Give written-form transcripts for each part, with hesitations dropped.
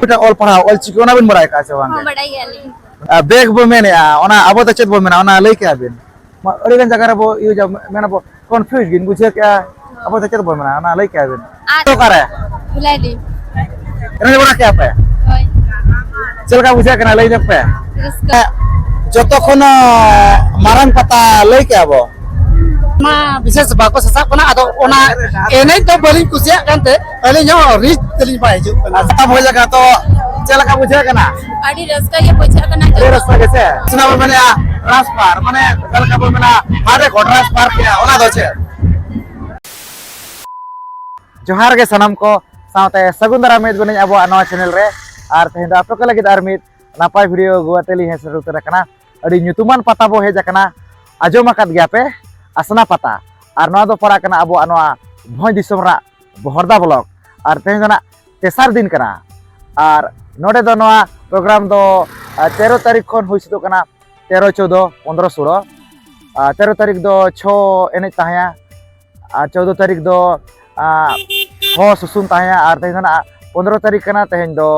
मिटा ऑल पढ़ा ऑल चिकी ओना बिन बराय का से वांगे बड़ाई गली बेग बो मेने ओना अबो त चेत बो मेना ओना लई के बिन अड़ी गन जगह रे बो यूज मेना बो कंफ्यूज गिन बुझे क्या अबो त चेत बो मेना ओना लई के बिन तो करे बुलाडी एने बड़ा क्या पे ओय चलका बुझे कना लई जब पे रस्का जतो खन मारंग पता लई के आबो मा विशेष बाको ससा कना आदो ओना एने तो बलिं कुसिया कानते अले नो रिच तली बाय जो अच्छा हो जगह तो चलका बुझे कना आडी रस्का ये पैसा कना ये रास्ता कैसे सुना बो मेने ट्रांसफर माने चलका बो मेना हारे को ट्रांसफर किया ओना दो छे जोहार के सनम को साथे सगुंदरा मेद बने अब नवा चैनल रे और तेहन आप को लगे आर मित नापाय वीडियो गुआतेली हे सर उतर कना अडी न्युतुमान पता बो हे जकना आजोम आकाद गया पे असना पता और नवा दो पड़ा कना अब नवा भोज दिसम रा बहरदा ब्लॉक और तेहन जना तेसार दिन कना और नोडे दो नवा प्रोग्राम दो 13 तारीख खन हुइसतो कना 13 14 15 16 13 तारीख दो 6 एने ताया 14 तारीख दो हो सुसुन ताया और तेहन जना 15 तारीख कना तेहन दो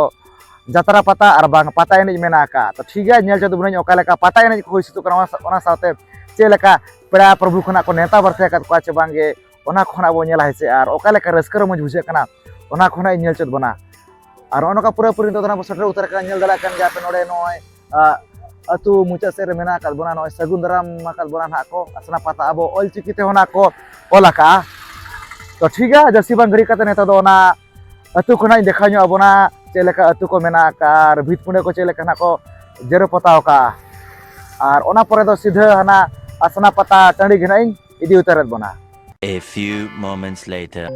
जात्रा पता और बांग पता एने मेना का तो ठीक है नेल चो बुने ओका लेका पता एने हुइसतो कना ओना साथे चेलेका पेड़ा प्रभु खना को नेता बरते का चे बांगे ओना खना बो नेला हेसे और ओका लेका रस्कर मज बुझे कना ओना खना नेल चो बना और ओनका पूरा पूरी तो ना सटर उतर का नेल दला कन जा पे नोडे नय अतु मुचा से मेना का बना नय सगुंदराम का बना ना को असना पता अब ऑल चिकिते होना को ओलाका तो ठीक है जसी बांग घड़ी कते नेता दो ना अतु खना देखा नो अबना चेलेका अतु को मेना का और भीतपुणे को चेलेका ना को जेरो पता होका और ओना परे दो सीधे हना असना पता टंडी घनाइन इदी उतरत बना A few moments later.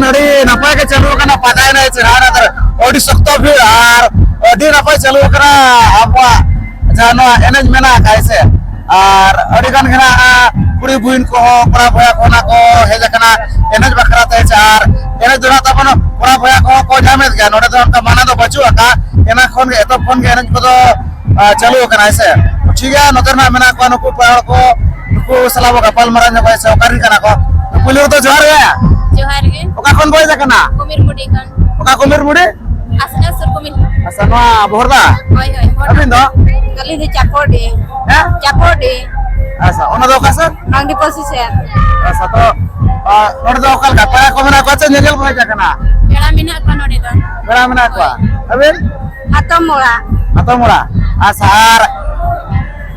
अड़ी नपाय के चलू कना पताय ना चढ़ाना तर अड़ी सख्त भी और अड़ी नपाय चलू कना आपवा जानो एनएज मेना कैसे और अड़ी गान गना कुड़ी बुइन को परा भया कोना को हे जकना एनएज बखरा ते चार एनएज दुना तपन परा भया को जामेत गया नोडे तो उनका माना तो बचू का एना खोन के एतो फोन के एनएज को तो चलू कना ऐसे ठीक है नतर ना मेना को नुकु पहाड़ को नुकु सलाबो गपाल मरा ने कैसे ओकारी कना को पुलिस तो जोहार गया जोहार गे ओका कोन बोय जकना कुमिर मुडी खान ओका कुमिर मुडे असना सुर कुमिर asa no borda होय होय abin do कली दे चाकोडे eh चाकोडे asa ona do kasa मांगदी position asa to node do kal gapa ko mena ko chen nyel boy jakana मेरा मिना का नोडे दा mera mena ko abin हातो मोड़ा atau mura asar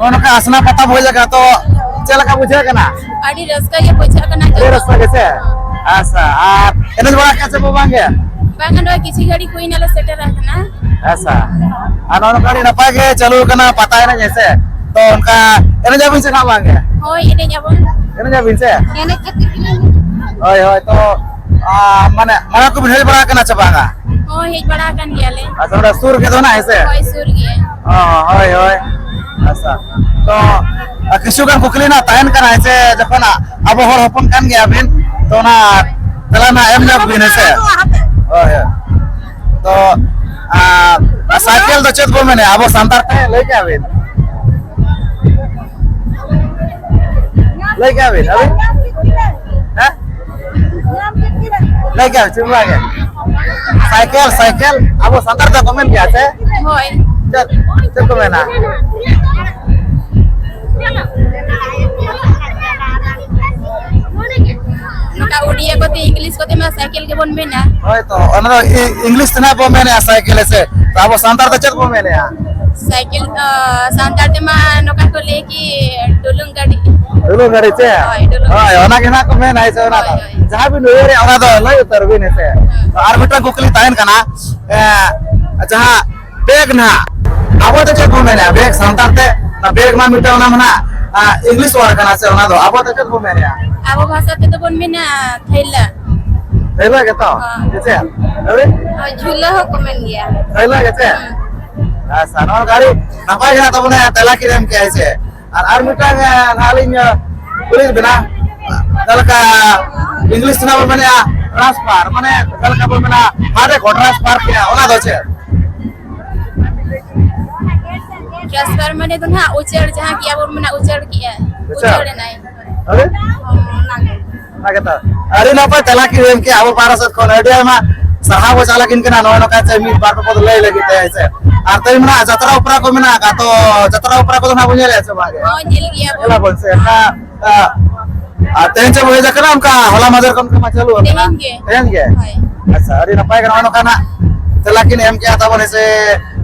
ono ka asna pata boy jaga to chela ka bujhe kana अड़ी Ruska ये पोछा कना ere rasa gese asa ar enes bora kaise bo bange बांगन वा किसी गाड़ी कोई नाला सेटर रखना asa ano kali napa ke chalu kana pata ena jese to unka ene jabin se na bange होय इने जाबन ene jabin se याने खातिर किने hoy hoy to mana mana ko bhel bora kana chabanga होय hedge बड़ा कन गेले asa ora sur ke do na aise होय सुर गे hoy hoy asa to किछु kan kukli na tahan kana aise jokon abo hor hopon kan ge abin to na tela na em na bin aise hoy to cycle do chet bo mene abo santar te lei ke abin lei ke abin ha lei ke chuma ge cycle abo santar te komen ke ase होय chet chet ko mena नोटा उड़िया को ते English को ते मा cycle के बन में ना hoy to ona do english tena bo mene cycle ase to abo santar te chet bo mene ya cycle सांतार ते मा नोका को लेकी डुलुंग गाड़ी dulu ngari ce Hoy, dulu. hoy ona kena ko mena ise ona Hoy, hoy. jaha bin ere ona do lai utar bin ise to ar mitra kukli tahen kana jaha bag na abo te chet bo mene bag santar te na bag ma mitra ona mana english word kana se ona do abo te chet bo mene ya अब भाषा ते तो बन में ना थैला thela ke to ise abe और झूला हो कमेन गया thela ke ce sanor gari napai kana to bone tela kirem ke ise ar mitra ngalin pulis bena dalka english na bone transfer mane dalka bone hare ko transfer ke ona do ce transfer में तो ना उचड़ जहां किया वो में ना उचड़ किया उचड़? उचड़ नहीं abe na kata ari napai tela kirem ke abo parasat kon adia ma saha bo chala kin kana no ka ce mi bar ko lei lagi te ise ar tai mana jatra upra ko mena ka to jatra upra ko na bunya le se bage हां जल गया वो ela bolse ka tenche boy jakana amka hola madar kam kama chalu Teheng ge. ge acha ari napai kana no kana telakin em kya ta bone se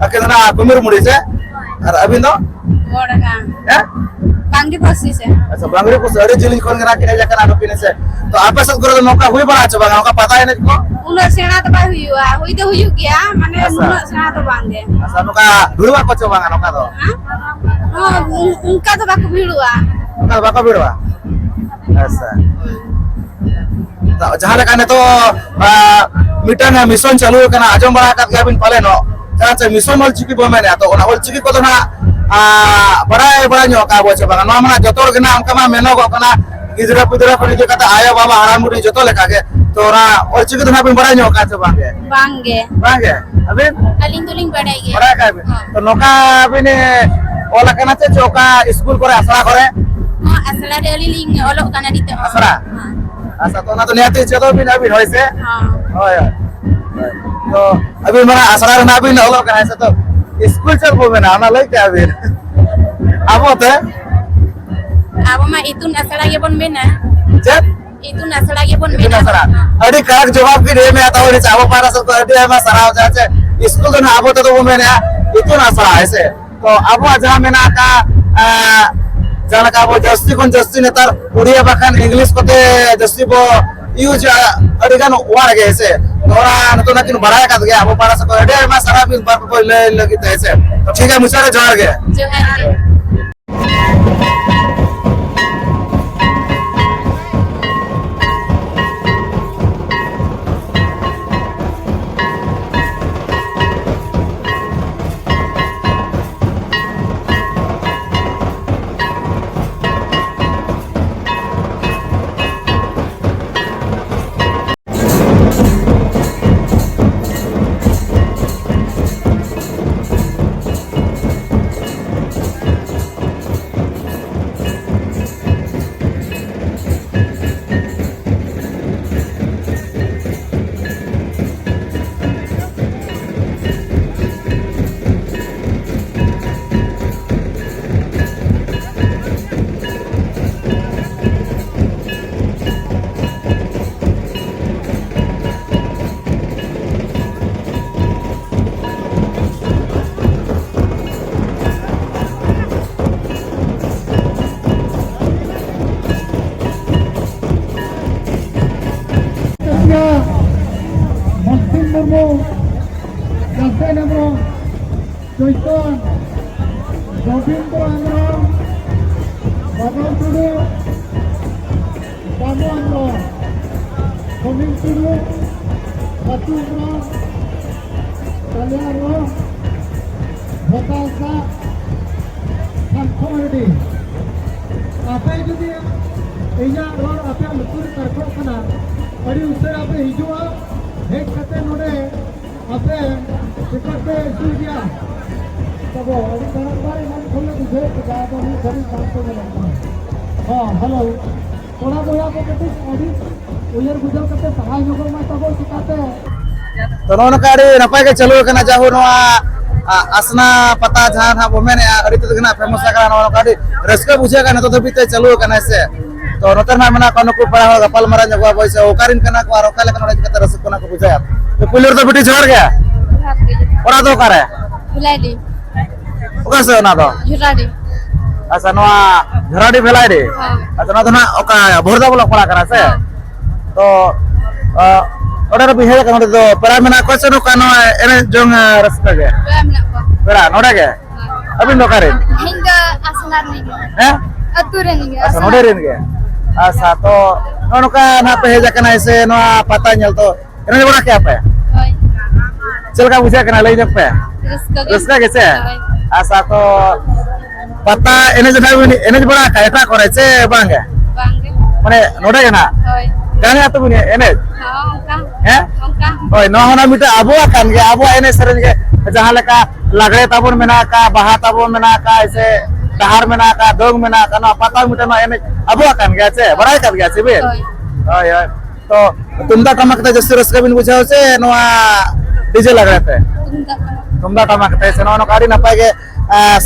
akena kumir mudi se ar abin do बड़ा का ya कांगी फसी से acha bangri ko sare jilin kon kana kine jakana no pine se to apa sat goro noka hui bana cha banga ka pata hai na ko उन सेना तो by हुई तो हुई गया माने ऐसा? उन सेना तो बांधे asa noka dhurwa ko cha banga noka do हां उनका तो बाकू भीड़ हुआ noka baka bidwa asa jahan lekane to mitan mission chalu kana ajom bara kat gabin pale no jangan se mission ol chiki bo mene to ona ol chiki ko to na bara nyo ka bo che banga no mana jotor gena amka ma meno ko kana gidra pidra ko ni kata ayo baba haramuri joto leka ge to ora ol chiki to na bin bara nyo ka che bange बांगे bange abin अलिंग दुलिंग बढ़ाई गए bara ka bin to noka bin ola kana che choka school kore asra kore हां असला रे अलिंग ओलो काना दिते asra asa to na to niati che to bin abin hoise हां oh ya to abin mana asrar na abin olo kana se to school chal bo na ana lai ke abin abo te अब मा इतुन असला के बन में ना chat इतुन असला के बन में itu nasara adi karak jawab ki de me ata hori abo para sa to adi ma sarao ja che school to na abo to bo me na itu nasara aise to abo aja me na ka jana ka abo jasti kon jasti ne tar uriya bakan english ko te jasti bo use adi kan war ge aise ora to na kin bara ka ge abo para sa to adi ma sara bin bar ko le lagi te aise to ठीक है मुझे जोड़ ge जो है Hasen Hembrom, Joyton, Govindo Hembrom, Babal Tudu, Babu Hembrom, Govind Tudu, Batu Hembrom, Kalian Hembrom, Bhatasa, Khamkhomadi. Apa itu dia? Inya ror apa yang lutur terkok kena. Adi usai apa hijau? Hek kate node apa? Seperti suja. Tabo adi barang barang man kholle dije kerja apa ni sari sampai dengan. Oh, halo. थोड़ा बोया को कते adi उयर गुजर कते सहाय नगर मा तबो सिकाते. तो known काड़ी नपाय के चलो कना जाहु नोआ आसना पता जहां हा बोमेन अड़ी तो गना फेमस का नोन काड़ी रस्का बुझे का न तो बीते चलो कना से तो नोतर ना मना कोनो को पड़ा गपल मरा जगवा बइसे ओकारिन कना को आरो काले कना कते रस कोना को बुझाया तो पुलिर तो बिटी झर गया ओरा तो करे बुलाडी ओका से ना तो झुराडी अच्छा नोआ झराडी भेलाई रे अच्छा ना तो ना ओका भोरदा बोला पड़ा करा से तो ओडर भी है का तो परा मेना को से नो कानो एने जोंग रस्का के Pemna ko. परा नोडे के अभी नो करे Hingga aslar ni. हैं Aturan ni. अच्छा नोडे रेन के अच्छा तो नोनो का ना पे है जकना ऐसे नो पता nyel तो एने बड़ा क्या पे Oi. चल का बुझे कना ले जब पे Terus ke. रस्का के से अच्छा तो पता एने जटा एने बड़ा का एटा करे से बांगे Bangge. माने नोडे के ना Oi. गाने आतो बुने एने Ha, ongka. हैं Ongka. ओय नो होना मिटा अबो कान गे अबो एने सरन गे जहां लका लगड़े ताबुन मेना का बहा ताबुन मेना का ऐसे डहार मेना का दोंग मेना का ना पता मिटा ना एने अबो कान गे से बड़ाई कान गे से बे Oi. ओय ओय तो तुमदा टमक ते जस्ती रस कबिन बुझाओ से नोआ डीजे लगड़े ते Tunda. तुमदा टमक ते से नो काडी ना पागे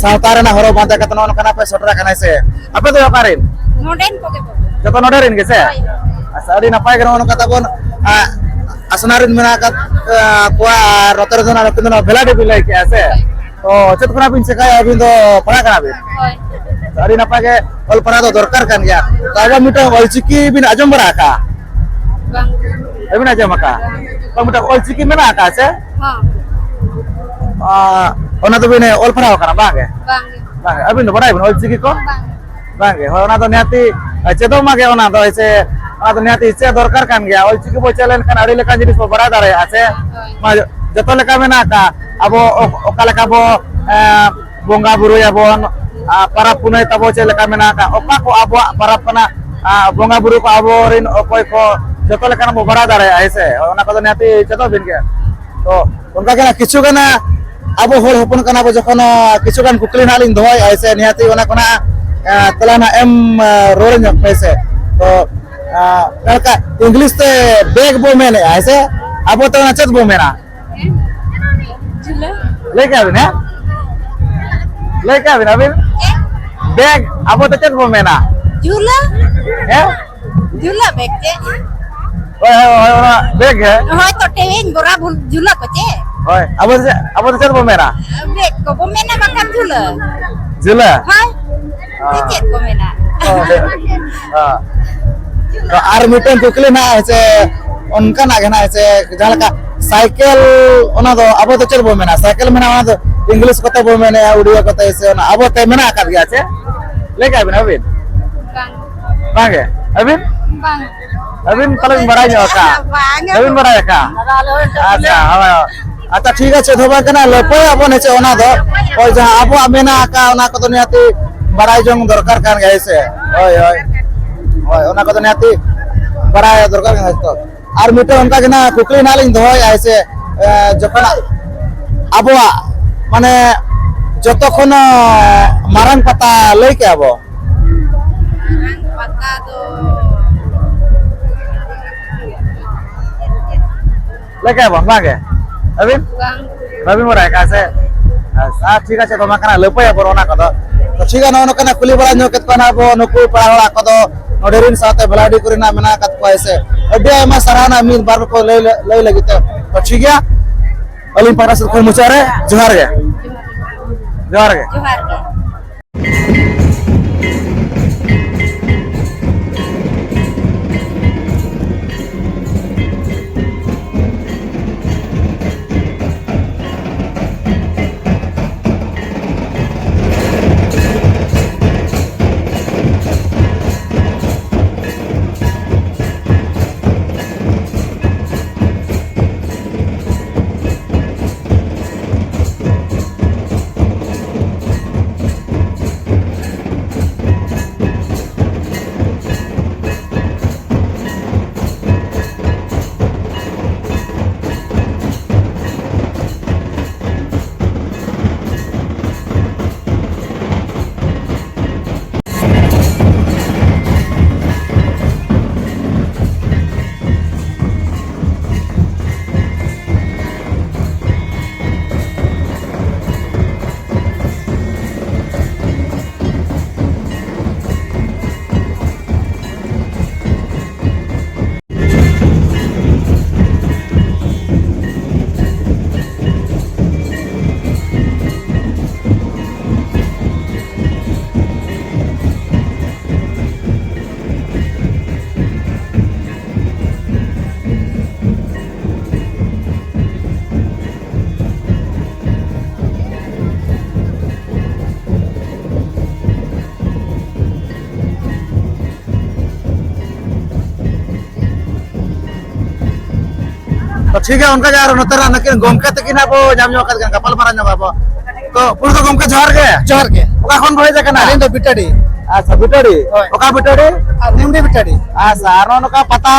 सावतारे ना हरो बांधा कत नो कना पे सटरा कना से अपे तो Kieron Noden ko ke po. जतो नोडरिन गे से असाडी ना पागे नो कता बोन असनारिन मेना का कुआ रोतर धना रकिन भेलाडी बिलाई के ऐसे तो चेत कना बिन से काय अबिन तो पड़ा कना बिन Oi. अड़ी ना पागे ऑल पड़ा तो दरकार कान गया तो आगा मिटा ऑलचिकी बिन अजम बड़ा का Bangge. अबिन अजम का तो मिटा ऑलचिकी मेना का से Ha. ओना तो बिन ऑल पड़ा कना बागे Bangge. बागे अबिन तो बड़ा बिन ऑलचिकी को Bangge. बागे हो ओना तो न्याती चेदो मागे ओना तो ऐसे ओना तो न्याती इसे दरकार कान गया ऑलचिकी बो चलन कान अड़ी लेका जिनिस बो बड़ा दारे आसे जतो लेका मेना का अब ओका लेका बो बोंगा बुरु या बोन para punai tabo चे लेका मेना का ओका को अब para पना बोंगा बुरु को अब रिन ओकोय को जतो लेका बो बड़ा दारे ऐसे ओना को न्याती चतो बिन के तो उनका के किछु गना अब होल होपन कना बो जखन किछु गन कुकली नालिन दोय ऐसे न्याती ओना कोना तलाना एम रोल न पैसे तो का इंग्लिश ते बैग बो मेने ऐसे अब तो ना चत बो मेना Jula. लेके आबिन है लेके आबिन अबिन बैग अब तो चत बो मेना Jula. है Jula bek je. ओए ओए ओए बैग है Hoy to tewen bora jula ko je. ओए अब तो चत बो मेना Bek ko bo mena makan jula. जिला Hai. Tiket ko mena. हां तो आर मिटन कुकली ना ऐसे उनका ना गना ऐसे जहां का साइकिल ओना दो अब तो चल बो मेना साइकिल मेना ओना तो इंग्लिश कते बो मेने उड़िया कते ऐसे ओना अब ते मेना का गया छे लेके आबिन अबिन Bang. बागे अबिन Bang. अबिन तलबिन बड़ा जो का Bang. अबिन बड़ा का अच्छा हां अच्छा ठीक है धोबा कना लपय अब ने छे ओना दो ओय जहां अब मेना का ओना को तो नियाती बड़ा जोंग दरकार कान गए से ओय ओय ओय ओना को तो नियाती बड़ा दरकार कान तो आर मिटर उनका के ना कुकली नालिन दोय ऐसे जखन अबवा माने जतखन मारंग पता लई के अब Pata to. लेके अब बागे अबिन Bang. रवि मोरा का से आ ठीक है तो माकना लपय बरोना कदो तो ठीक है नो कना कुली बड़ा नो केत कना बो नुकु पड़ा कदो नोडेरिन साथे भलाडी कुरिना मेना कत को ऐसे अडे मा सराना मीन बार को ले लगी तो ठीक है अलिम पारा से कोई मुचारे जोहार गे जोहार गे Johar ke. ठीक है उनका jar noter nakin gomke tekin abo jam nyokat kan kapal maran nyoba abo to pura to gomke johar ke oka khon bhoi jakana Alin do bitadi. acha bitodi oka bitodi Nimdi bitadi. acha arno noka pata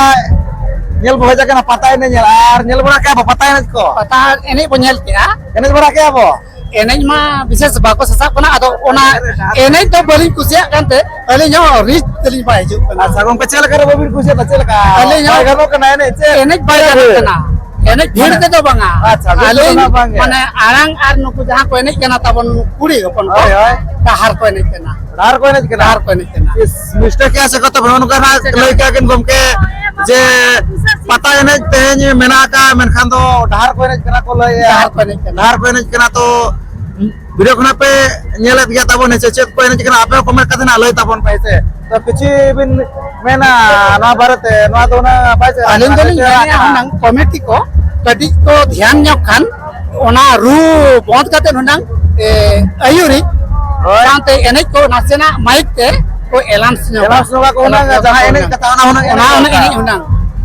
nyel bhoi jakana pata ini nyel ar nyel bora ke abo pata ini ko Pata ini punya ya. ini bora ke abo Enej mah bisa sebako sesak kena atau ona enej to paling kusiak kan teh paling nyawa rich paling baik juga acha gomke chel kare bobir kusia ta chel ka Alin nyawa gano kana ini enej baik kena enej bhir ke to banga Acha, bhir ke to na bang ya. mane arang ar nuku jaha ko enej kena tabon kuri hopon ko Hoi, hoi. dahar ko enej kena dar ko ini kena dahar ko enej kena इस mister क्या से कतो भवन करना लइका किन गमके जे पता ने तेज मेना का मेनखान दो ढार को ने कना को लय dahar ko enej kena ढार को ने कना तो वीडियो खना पे नेलत गया तबो ने चेत को ने कना आपे कमेंट कते ना लय तबन पैसे तो किछि बिन मेना ना भारत ना तो ना पैसे alin dolin ya hunang komiti ko kadi ko dhyan nyok kan ona ru bond kate hunang ayuri Hoi. sante enej ko nasena mic te ko elans nyok Elans nyok ko hunang jaha ini kata ona hunang ona ona enej hunang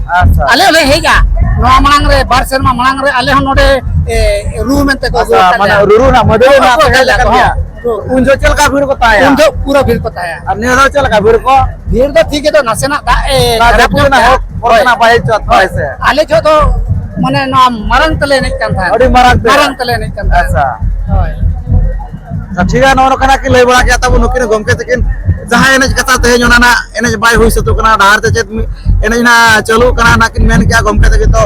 अच्छा ale ole heja no manang re bar serma manang re ale honode ru mente ko अच्छा माने रुरु ना मदे ना पे हेला कर दिया उनजो चल का भीड़ को ताया undo pura bhir ko taya और ने चल का भीड़ को bhir do thik to nasena da ना देखो ना हो कोना पाए चत पैसे ale jo to mane no marang tele enej kan tha अड़ी मराक दे marang tele enej kan tha अच्छा hoy ठीक है नोनो कना कि लय बड़ा के तब नुकिन गमके तकिन जहां एनज कथा तेज ओना ना एनज बाय होई सतो कना डार ते चेत एनज ना चालू कना नाकिन मेन क्या गमके तकिन तो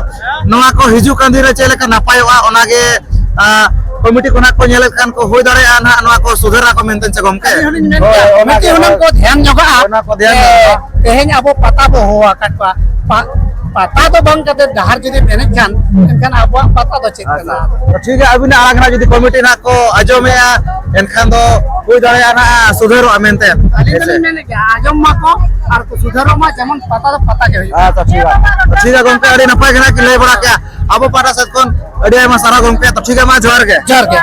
नोआ को हिजु कंदी रे चेले का नापायवा ओनागे कमिटी कोना को नेले कान को होय दारे ना नोआ को सुधारा को मेनतेन से गमके Nanti hunang ko dhyan nyoga Ona ko dhyan nyoga. tehenya abo pata bo hoa kat pa pata to bang kate dahar jodi menek kan enkan abo pata do cek kana तो ठीक है अभी ना आगना जदी committee ना को आजमे एनखान दो होय दारे ना सुधारो maintain ali tali menek ajom ma ko ar ko sudharo ma jemon pata do pata ge hoy तो ठीक है गमके अड़ी नपाय गना कि लय बड़ा के अब पाटा सत कोन अड़ी आयमा सारा गमके तो ठीक है मा जोहार के jar ge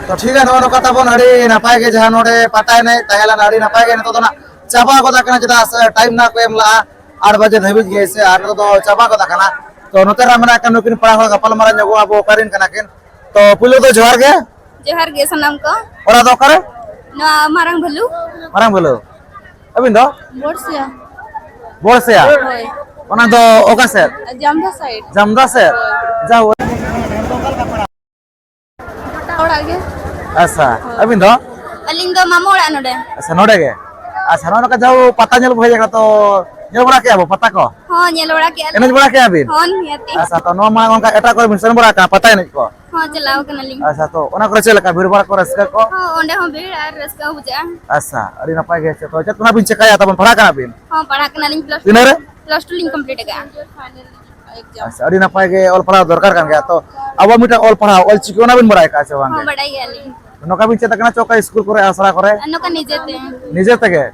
तो ठीक है नोनो कथा बन अड़ी नपाय के जहां नोडे पटाय नै तहेला अड़ी नपाय के तो ना चाबा गोदा कना जदा टाइम ना को एमला 8 बजे धबिज गे से आर तो चाबा गोदा कना तो नोतेरा मना कन नुकिन पड़ा हो गपल मारा जगो अब करिन कना किन तो पुलो तो जोहार गे सनम को ओरा दो करे ना मारंग भलू मारंग बोलो अबिन दो बोर्सिया बोलसेया होय ओना दो ओका से जामदा साइड जमदा से जाओ ओड़ा गे अच्छा अबिन दो Aling do mamu ora node. अच्छा नोडे के अच्छा नोडे का जाओ पता nyel bohe jaga to nyel bora ke abo pata ko Ho nyel ora ke. enaj bora ke abin Hon niati. अच्छा तो नो मा onka eta ko bin sen bora ka pata enaj ko Ho chalaw kana ling. अच्छा तो ona kore chela ka bir bora ko raska ko Ho onde ho bir ar raska buja. अच्छा adi napai ge to chat tuna bin cekaya tabon phara kana bin Ho padha kana ling tinare plus 2 ling complete ga. Final exam. अच्छा adi napai ge ol phara dorkar kan ga to abo mita ol phara ol chiki ona bin bora ka se Ho wange badai ga ling. noka bin ceta kana choka school kore asra kore Ano ka nijete. निजे तके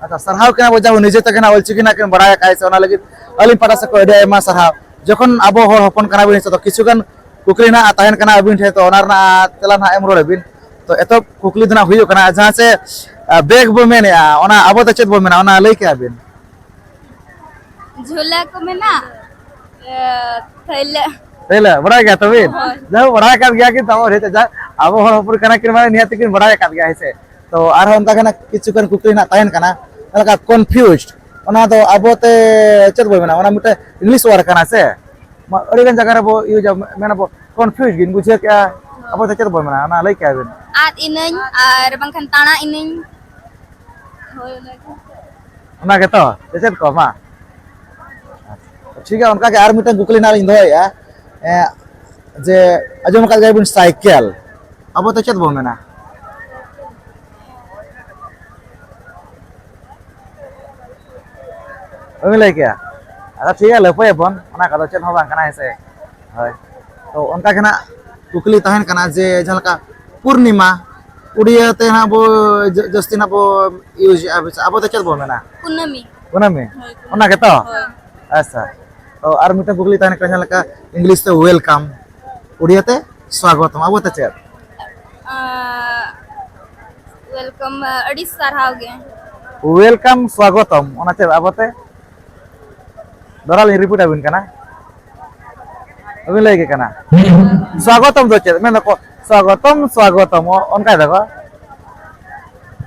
अच्छा सरहाव के बोझा निजे तके ना ओलचिकी ना के बड़ा कायसे ओना लगी अलिम पटा से को एडे एमा सरहाव जखन आबो हर हपन कना बिन तो किछुगन कुकली ना ताहेन कना अबिन ठे तो ओनार ना तेला ना एमरो बिन तो एतो कुकली दना हुयो कना जहां से बैग बो मेने ओना आबो त चेत बो मेना ओना लई के अबिन झूला को में ना थैले तेला बड़ा गया तो बिन जब बड़ा कर गया कि तब रहते जा आबो हर हपुर कना किन माने नियत किन बड़ा कर गया ऐसे तो आर हम तकना किछुगन कुकली ना ताहेन कना लगा कन्फ्यूज्ड ओना तो आबोते चेत बो मेना ओना मिटे इंग्लिश वर्ड कना से अड़ीगन जगह बो यूज मेना बो कन्फ्यूज गिन बुझे क्या आबोते चेत बो मेना ओना लई के अबिन आत इनኝ ar bangkhan tana inኝ होय ओना के तो चेत को मा ठीक है उनका के आर मिटे कुकली ना लिंदो या जे अजम का गायबिन साइकिल आबोते चेत बो मेना ओले क्या अच्छा ठीक है लपय बन ओना का चेत हो बांग कना से होय तो उनका के ना कुकली तहन कना जे जलका पूर्णिमा उड़िया ते ना बो जस्ती ना बो यूज आबो तो चेत बो मेना punami कोना में ओना के तो अच्छा तो आर मिटे कुकली तहन कना लका इंग्लिश ते वेलकम उड़िया ते स्वागतम आबो तो चेत welcome adi sarhaw ge welcome स्वागतम ओना चेत आबो ते दराल रिपीट अबिन कना अबिन लई के कना स्वागतम दो चेत मेन को स्वागतम स्वागतम उनका देखो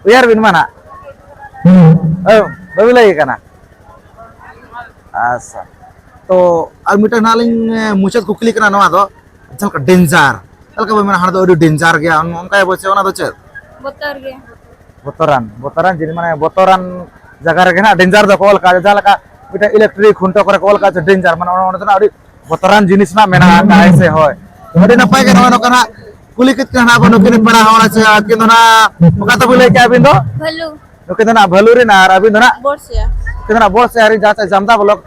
उयार बिन माना अबिन लई के कना अच्छा तो आर मिटा नालिंग मुचत कुकली कना नवा दो चलका डेंजर चलका बे मेना हां दो डेंजर गया उनका बोचे ओना दो चेत botar ge बोतरान जिन माने बोतरान जगह रे ना डेंजर दो कॉल का जलका मिटा इलेक्ट्रिक खुंटो करे कॉल का डेंजर माने ओना ना अडी बोतरान जिनिस ना मेना का ऐसे होय अडी नपाय के नवा नकना कुली कित कहना बनो किन पड़ा होना से किन ना ओका तो बोले क्या बिंदो bhalu तो किन ना भलुरी ना अबिन ना borsia किन ना बोल से हरी जाते जमदा ब्लॉक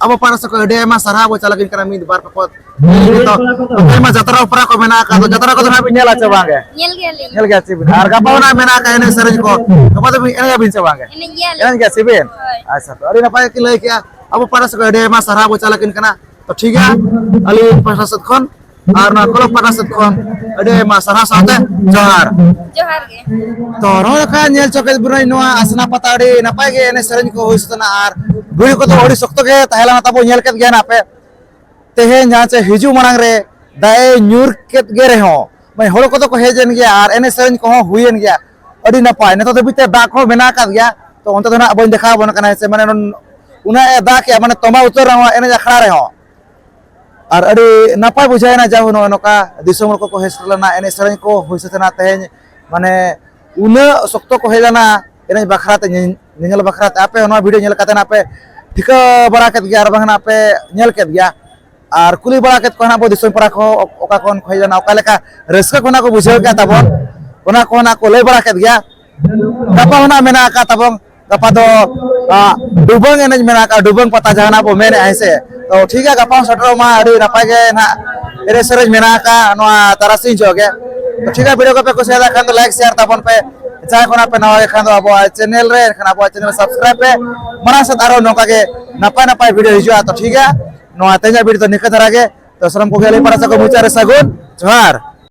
अब पारा से को एडे मा सरहा बो चला किन करा मिद बार पको तो एमा जतरा उपरा को मेना का तो जतरा को ना बिनेला चबांगे nyel ge ling nyel gak sibin harga pauna mena ka ene sereng ko apa tu ene bin sebange ini yel ene gak sibin asa to ari napai ki lai kya abu para se de ma sarha bo chalakin kana to ठीक है ali pasasat khon ar na kolo pasasat khon ade ma sarha sate johar johar ge to ro ka nyel choket burai noa asna patade napai ge ene sereng ko hoistana ar buri ko to ori sokto ge tahela na tabo nyel ket ge na pe tehe nya che hiju manang re dae nyur ket ge re ho मैं हड़ को तो हेजन गया और एने सेरेन को हुईन गया अड़ी नपाय ने तो बीते दा को मेना का गया तो उनते तो ना बन देखा बन कना से माने उना दा के माने तमा उतर रहा एने अखड़ा रे हो और अड़ी नपाय बुझाय ना जाऊ नका दिसोम को हेसलना एने सेरेन को होइसतना तेज माने उना सख्तो को हेजना एने बखराते निगल बखराते आपे ओना वीडियो नेल कते ना पे ठिका बड़ा कत गया और बहना पे नेल कत गया और कुली बड़ा के कोना बो दिसोम परा को ओका कोन खोजना ओका लेका रस्का कोना को बुझे के तबन ओना कोना को ले बड़ा के गया गपा होना मेना का तबन गपा तो डुबंग एनज मेना का डुबंग पता जाना बो मेने ऐसे तो ठीक है गपा सटरो मा अड़ी नपाय के ना एरे सरज मेना का नोआ तरसिन जोगे तो ठीक है वीडियो को पे कुछ खान तो लाइक शेयर तबन पे चाहे कोना पे नवा खान तो अब चैनल रे खान अब चैनल सब्सक्राइब पे मना से तारो नोका के नपाय नपाय वीडियो हिजुआ तो ठीक है नोआ तेजा वीडियो तो निकत रागे तो श्रम को गेले पड़ा सको मुचारे सगुन जोहार।